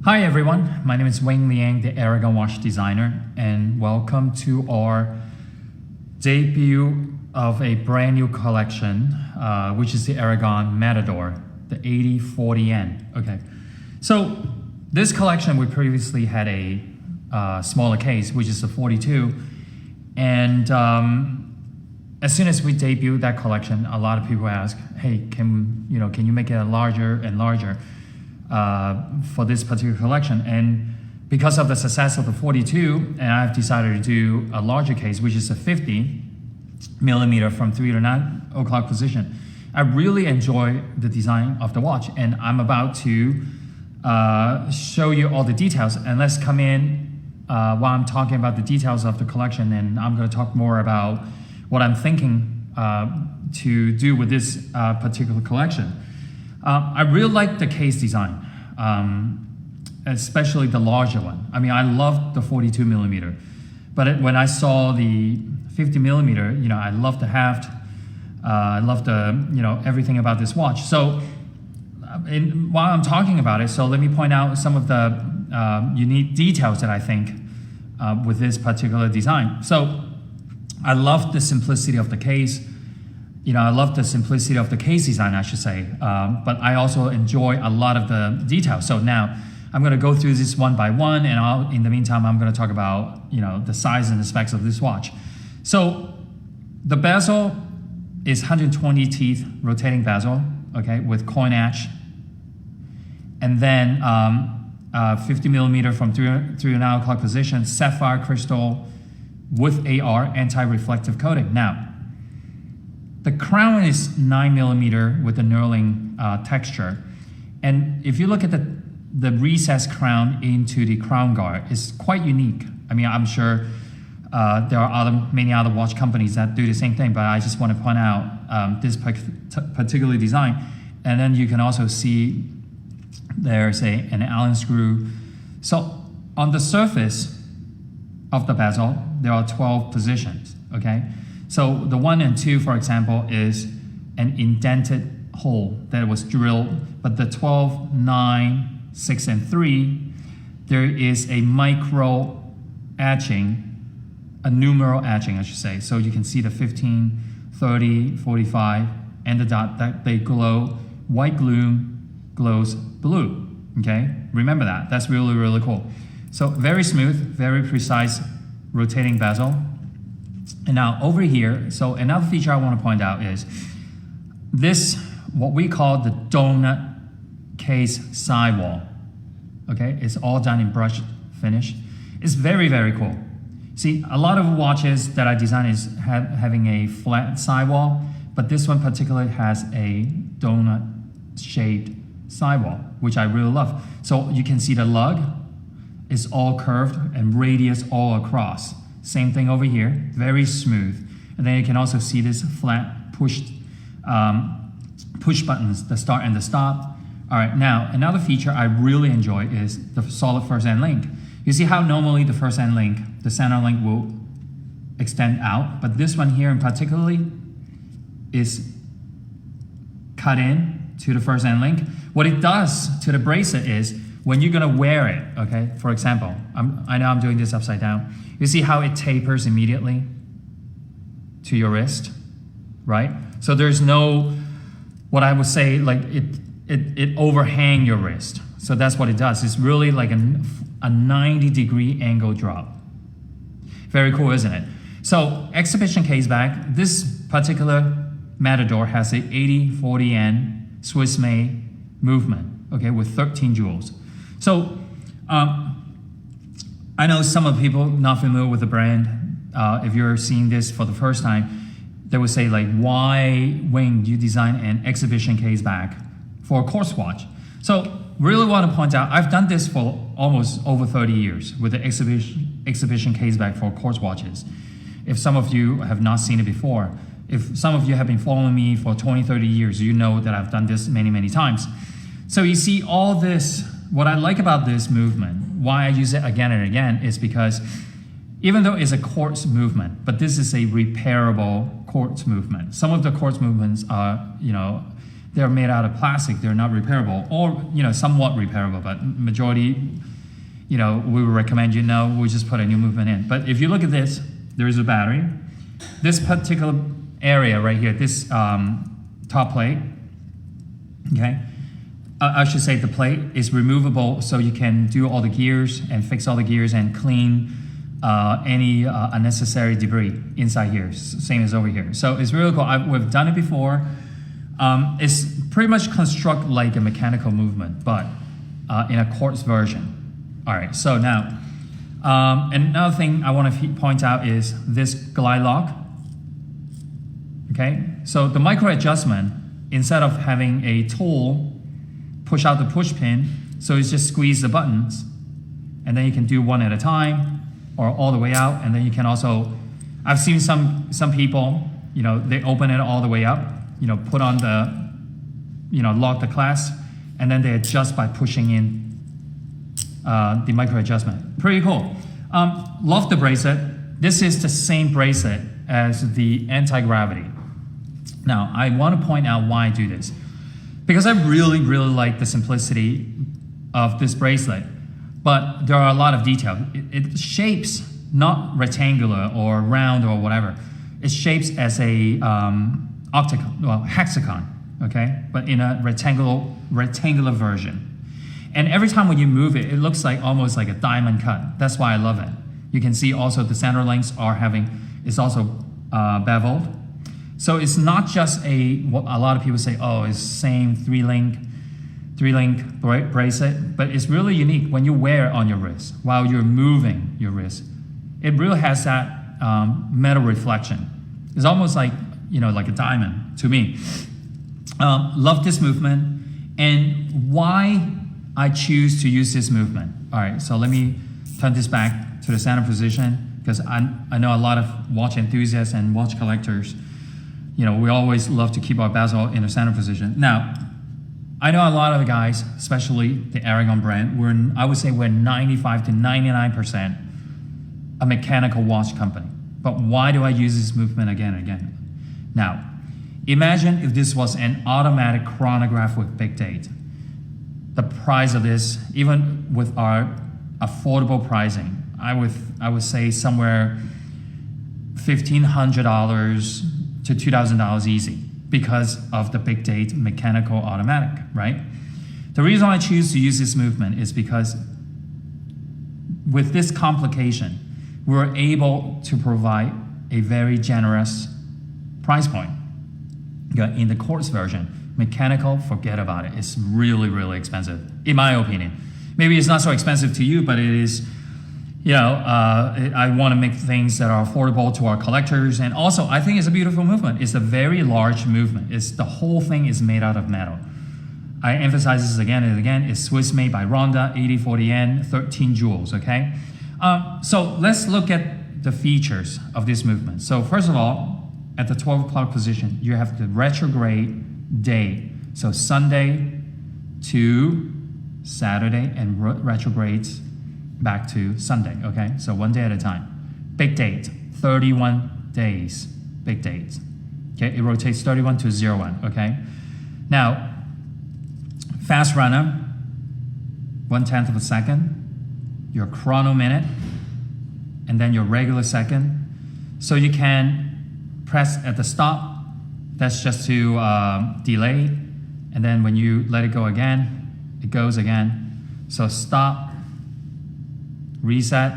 Hi everyone, my name is Wayne Liang, the Aragon watch designer, and welcome to our debut of a brand new collection, which is the Aragon Matador, the 8040N. Okay, so this collection, we previously had a smaller case, which is the 42, and as soon as we debuted that collection, a lot of people ask, hey, can you make it larger and larger for this particular collection? And because of the success of the 42, and I've decided to do a larger case, which is a 50 millimeter from 3 to 9 o'clock position. I really enjoy the design of the watch, and I'm about to show you all the details. And let's come in while I'm talking about the details of the collection, and I'm going to talk more about what I'm thinking to do with this particular collection. I really like the case design, especially the larger one. I mean, I love the 42 millimeter, but when I saw the 50 millimeter, I love the haft. I love the, everything about this watch. So while I'm talking about it, so let me point out some of the unique details that I think with this particular design. So I love the simplicity of the case. I love the simplicity of the case design, I should say, but I also enjoy a lot of the details. So now I'm going to go through this one by one, and in the meantime, I'm going to talk about the size and the specs of this watch. So the bezel is 120 teeth rotating bezel, okay, with coin edge, and then 50 millimeter from 3 to 9 o'clock position, sapphire crystal with AR anti-reflective coating. Now, the crown is 9 millimeter with the knurling texture, and if you look at the recessed crown into the crown guard, it's quite unique. I mean, I'm sure there are many other watch companies that do the same thing, but I just want to point out this particular design. And then you can also see there's an Allen screw. So on the surface of the bezel, there are 12 positions, okay? So the 1 and 2, for example, is an indented hole that was drilled, but the 12, 9, 6, and 3, there is a micro etching, a numeral etching, I should say. So you can see the 15, 30, 45, and the dot that they glow. White gloom glows blue, okay? Remember that, that's really, really cool. So very smooth, very precise rotating bezel. And now over here, so another feature I want to point out is this, what we call the donut case sidewall. Okay, it's all done in brushed finish. It's very, very cool. See, a lot of watches that I design is having a flat sidewall, but this one particularly has a donut shaped sidewall, which I really love. So you can see the lug is all curved and radius all across. Same thing over here, very smooth. And then you can also see this flat push buttons, the start and the stop. All right, now another feature I really enjoy is the solid first end link. You see how normally the first end link, the center link will extend out, but this one here in particularly is cut in to the first end link. What it does to the bracelet is when you're gonna wear it, okay, for example, I know I'm doing this upside down. You see how it tapers immediately to your wrist, right? So there's no, what I would say, like it overhang your wrist. So that's what it does. It's really like a 90-degree angle drop. Very cool, isn't it? So exhibition case back, this particular Matador has a 8040N Swiss-made movement, okay, with 13 jewels. So I know some of the people not familiar with the brand, if you're seeing this for the first time, they would say like, why, Wayne, you design an exhibition case back for a quartz watch? So really want to point out, I've done this for almost over 30 years with the exhibition case back for quartz watches. If some of you have not seen it before, if some of you have been following me for 20, 30 years, you know that I've done this many, many times. So you see all this, what I like about this movement, why I use it again and again, is because even though it's a quartz movement, but this is a repairable quartz movement. Some of the quartz movements are, they're made out of plastic. They're not repairable, or somewhat repairable, but majority, we would recommend we just put a new movement in. But if you look at this, there is a battery. This particular area right here, this top plate, okay, I should say the plate is removable, so you can do all the gears and fix all the gears and clean any unnecessary debris inside here, same as over here. So it's really cool. We've done it before. It's pretty much construct like a mechanical movement, but in a quartz version. All right, so now, another thing I want to point out is this glide lock. Okay, so the micro adjustment, instead of having a tool push out the push pin, so it's just squeeze the buttons, and then you can do one at a time or all the way out. And then you can also, I've seen some people, they open it all the way up, put on the, lock the clasp, and then they adjust by pushing in the micro adjustment. Pretty cool. Love the bracelet. This is the same bracelet as the anti-gravity. Now, I want to point out why I do this. Because I really, really like the simplicity of this bracelet, but there are a lot of detail. It shapes not rectangular or round or whatever. It shapes as a hexagon, okay? But in a rectangular version. And every time when you move it, it looks like almost like a diamond cut. That's why I love it. You can see also the center links it's also beveled. So it's not just what a lot of people say, oh, it's same three-link bracelet, but it's really unique when you wear it on your wrist while you're moving your wrist. It really has that metal reflection. It's almost like, like a diamond to me. Love this movement, and why I choose to use this movement. All right, so let me turn this back to the center position, because I know a lot of watch enthusiasts and watch collectors, we always love to keep our bezel in the center position. Now, I know a lot of the guys, especially the ARAGON brand, I would say we're 95 to 99% a mechanical watch company. But why do I use this movement again and again? Now, imagine if this was an automatic chronograph with big date. The price of this, even with our affordable pricing, I would say somewhere $1,500 to $2,000 easy, because of the big date mechanical automatic, right? The reason I choose to use this movement is because with this complication, we're able to provide a very generous price point. In the quartz version, mechanical, forget about it. It's really, really expensive, in my opinion. Maybe it's not so expensive to you, but it is, I want to make things that are affordable to our collectors. And also, I think it's a beautiful movement. It's a very large movement. The whole thing is made out of metal. I emphasize this again and again. It's Swiss made by Ronda, 8040N, 13 jewels, okay? So let's look at the features of this movement. So first of all, at the 12 o'clock position, you have the retrograde day. So Sunday to Saturday, and retrogrades back to Sunday, okay? So one day at a time. Big date, 31 days, big date. Okay, it rotates 31 to 01, okay? Now, fast runner, 1/10 of a second, your chrono minute, and then your regular second. So you can press at the stop, that's just to delay, and then when you let it go again, it goes again. So stop, reset,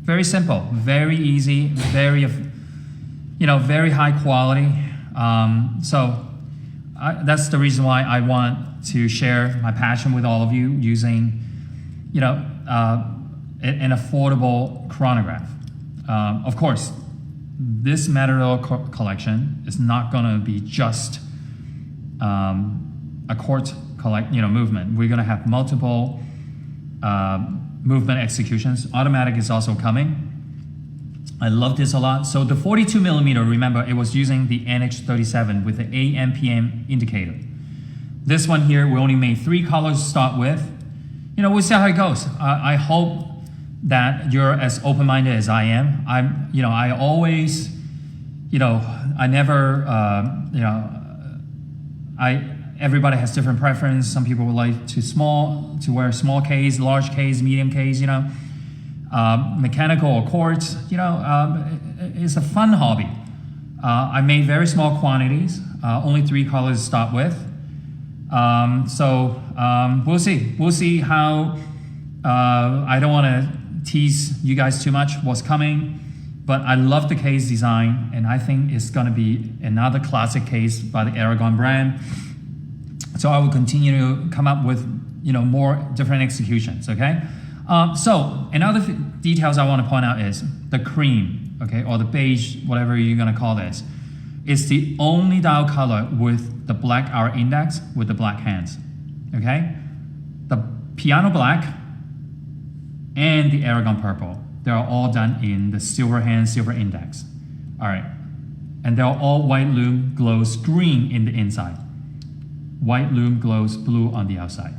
very simple, very easy, very high quality. That's the reason why I want to share my passion with all of you using, an affordable chronograph. Of course, this Matador collection is not going to be just a quartz movement. We're going to have multiple movement executions. Automatic is also coming. I love this a lot. So the 42 millimeter, remember, it was using the NH37 with the AM/PM indicator. This one here, we only made 3 colors to start with. We'll see how it goes. I hope that you're as open-minded as I am. I always, I never, everybody has different preference. Some people would like to wear small case, large case, medium case, you know, mechanical or quartz, you know, it's a fun hobby. I made very small quantities, only 3 colors to start with. We'll see. We'll see how, I don't want to tease you guys too much what's coming, but I love the case design, and I think it's going to be another classic case by the ARAGON brand. So I will continue to come up with, you know, more different executions, okay? So another details I want to point out is the cream, okay, or the beige, whatever you're going to call this. It's the only dial color with the black hour index with the black hands, okay? The piano black and the ARAGON purple, they're all done in the silver hand, silver index. All right, and they're all white lume glows green in the inside. White lume glows blue on the outside.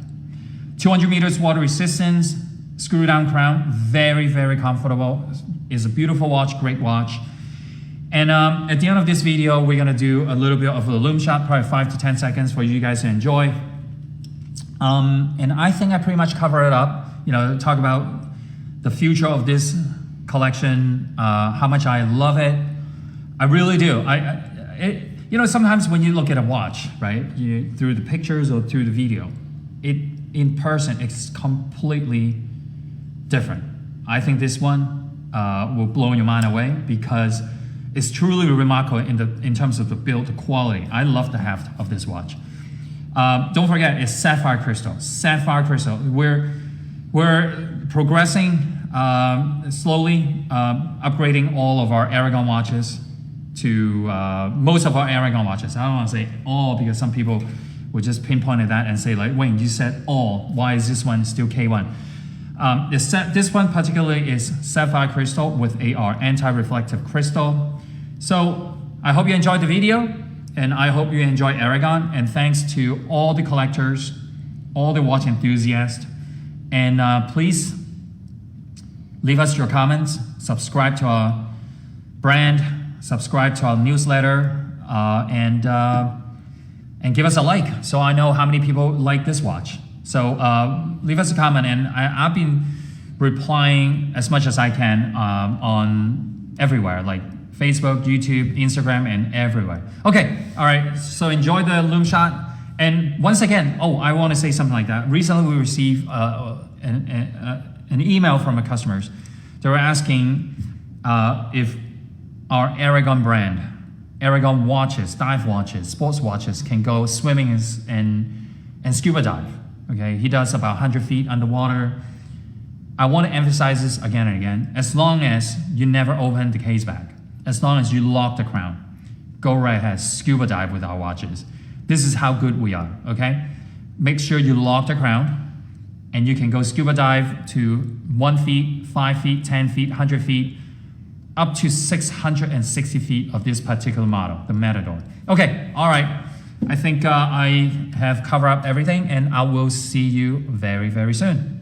200 meters water resistance, screw down crown, very, very comfortable. It's a beautiful watch, great watch. And at the end of this video, we're gonna do a little bit of a Lume Shot, probably 5 to 10 seconds for you guys to enjoy. And I think I pretty much cover it up, you know, talk about the future of this collection, how much I love it. I really do. You know, sometimes when you look at a watch, right, through the pictures or through the video, in person, it's completely different. I think this one will blow your mind away because it's truly remarkable in terms of the build, the quality. I love the heft of this watch. Don't forget, it's sapphire crystal. Sapphire crystal. We're progressing slowly, upgrading all of our ARAGON watches to most of our ARAGON watches. I don't want to say all because some people would just pinpoint at that and say like, Wayne, you said all. Why is this one still K1? This one particularly is sapphire crystal with AR, anti-reflective crystal. So I hope you enjoyed the video, and I hope you enjoy ARAGON, and thanks to all the collectors, all the watch enthusiasts, and please leave us your comments, subscribe to our brand, subscribe to our newsletter, and give us a like so I know how many people like this watch. So leave us a comment, and I've been replying as much as I can on everywhere, like Facebook, YouTube, Instagram, and everywhere. Okay, all right, so enjoy the Lume Shot. And once again, I want to say something like that. Recently, we received an email from our customers. They were asking if our ARAGON brand, ARAGON watches, dive watches, sports watches can go swimming and scuba dive. Okay, he does about 100 feet underwater. I want to emphasize this again and again. As long as you never open the case back, as long as you lock the crown, go right ahead, scuba dive with our watches. This is how good we are, okay? Make sure you lock the crown, and you can go scuba dive to 1 feet, 5 feet, 10 feet, 100 feet, up to 660 feet of this particular model, the Matador. Okay, all right. I think I have covered up everything, and I will see you very, very soon.